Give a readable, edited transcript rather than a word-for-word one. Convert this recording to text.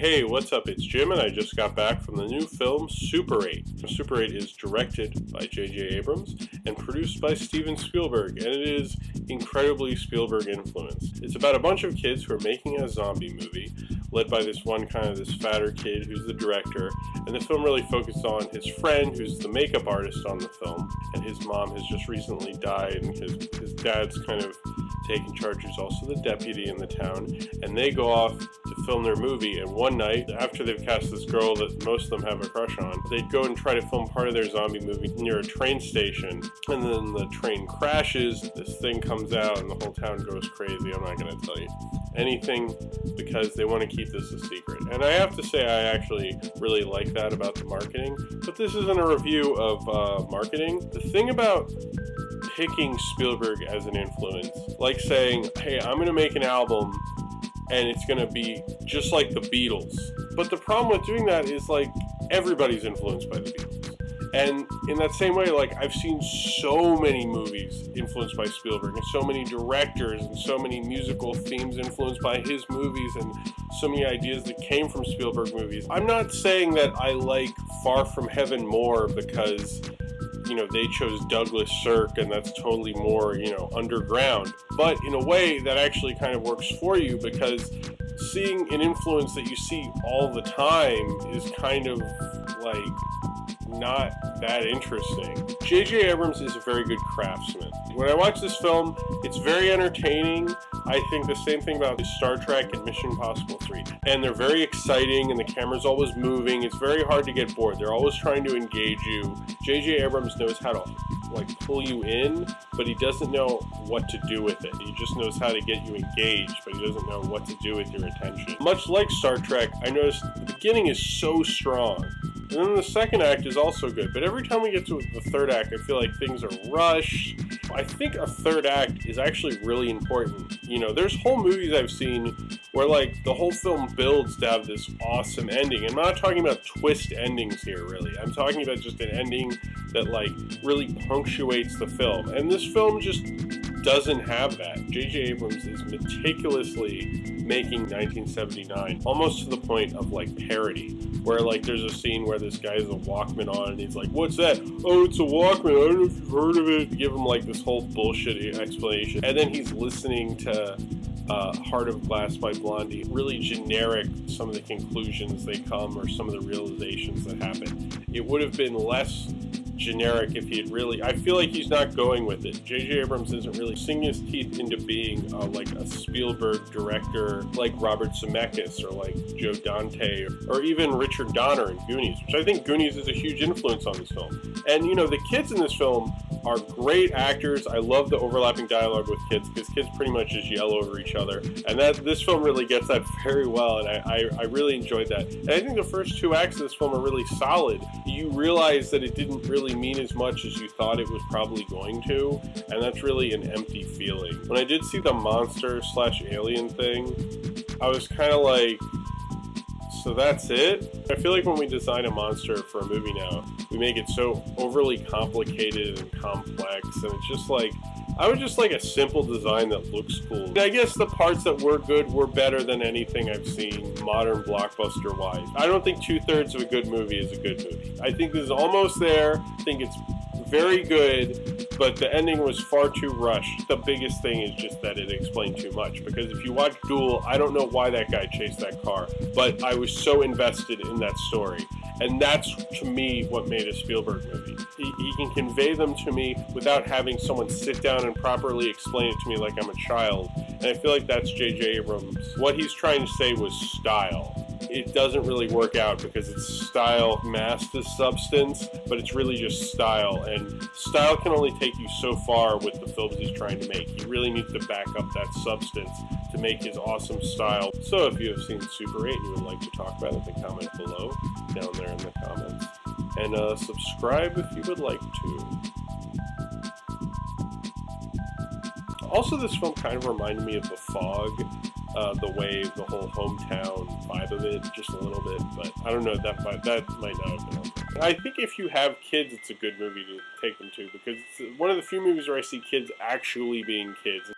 Hey, what's up? It's Jim, and I just got back from the new film Super 8. Super 8 is directed by J.J. Abrams and produced by Steven Spielberg, and it is incredibly Spielberg influenced. It's about a bunch of kids who are making a zombie movie, led by this fatter kid who's the director, and the film really focused on his friend who's the makeup artist on the film, and his mom has just recently died, and his dad's kind of taking charge, who's also the deputy in the town, and they go off to film their movie. And one night, after they've cast this girl that most of them have a crush on, they'd go and try to film part of their zombie movie near a train station, and then the train crashes, this thing comes out, and the whole town goes crazy. I'm not going to tell you anything because they want to keep this a secret. And I have to say, I actually really like that about the marketing, but this isn't a review of marketing. The thing about picking Spielberg as an influence, like saying, hey, I'm going to make an album and it's going to be just like the Beatles. But the problem with doing that is, like, everybody's influenced by the Beatles. And in that same way, like, I've seen so many movies influenced by Spielberg, and so many directors, and so many musical themes influenced by his movies, and so many ideas that came from Spielberg movies. I'm not saying that I like Far From Heaven more because, you know, they chose Douglas Sirk and that's totally more, you know, underground. But in a way that actually kind of works for you, because seeing an influence that you see all the time is kind of like not that interesting. J.J. Abrams is a very good craftsman. When I watch this film, it's very entertaining. I think the same thing about Star Trek and Mission Impossible 3. And they're very exciting, and the camera's always moving. It's very hard to get bored. They're always trying to engage you. J.J. Abrams knows how to, like, pull you in, but he doesn't know what to do with it. He just knows how to get you engaged, but he doesn't know what to do with your attention. Much like Star Trek, I noticed the beginning is so strong, and then the second act is also good, but every time we get to the third act, I feel like things are rushed. I think a third act is actually really important. You know, there's whole movies I've seen where, like, the whole film builds to have this awesome ending. And I'm not talking about twist endings here, really. I'm talking about just an ending that, like, really punctuates the film. And this film just doesn't have that. J.J. Abrams is meticulously making 1979 almost to the point of, like, parody, where, like, there's a scene where this guy has a Walkman on and he's like, what's that? Oh, it's a Walkman, I don't know if you've heard of it. Give him, like, this whole bullshit explanation, and then he's listening to Heart of Glass by Blondie. Really generic, some of the conclusions they come, or some of the realizations that happen. It would have been less generic if he had really, I feel like he's not going with it. J.J. Abrams isn't really sinking his teeth into being like a Spielberg director like Robert Zemeckis or like Joe Dante or even Richard Donner in Goonies, which I think Goonies is a huge influence on this film. And, you know, the kids in this film are great actors. I love the overlapping dialogue with kids, because kids pretty much just yell over each other, and this film really gets that very well, and I really enjoyed that. And I think the first two acts of this film are really solid. You realize that it didn't really mean as much as you thought it was probably going to, and that's really an empty feeling. When I did see the monster/alien thing, I was kind of like, so that's it? I feel like when we design a monster for a movie now, we make it so overly complicated and complex, and it's just like, I would just like a simple design that looks cool. And I guess the parts that were good were better than anything I've seen modern blockbuster-wise. I don't think 2/3 of a good movie is a good movie. I think this is almost there. I think it's very good, but the ending was far too rushed. The biggest thing is just that it explained too much, because if you watch Duel, I don't know why that guy chased that car, but I was so invested in that story. And that's, to me, what made a Spielberg movie. He can convey them to me without having someone sit down and properly explain it to me like I'm a child. And I feel like that's J.J. Abrams. What he's trying to say was style. It doesn't really work out because it's style masked as substance, but it's really just style. And style can only take you so far with the films he's trying to make. He really needs to back up that substance to make his awesome style. So if you have seen Super 8 and you would like to talk about it, then comment below, down there in the comments. And subscribe if you would like to. Also, this film kind of reminded me of The Fog, the way the whole hometown vibe of it, just a little bit, but I don't know, that might not have been okay. I think if you have kids, it's a good movie to take them to, because it's one of the few movies where I see kids actually being kids.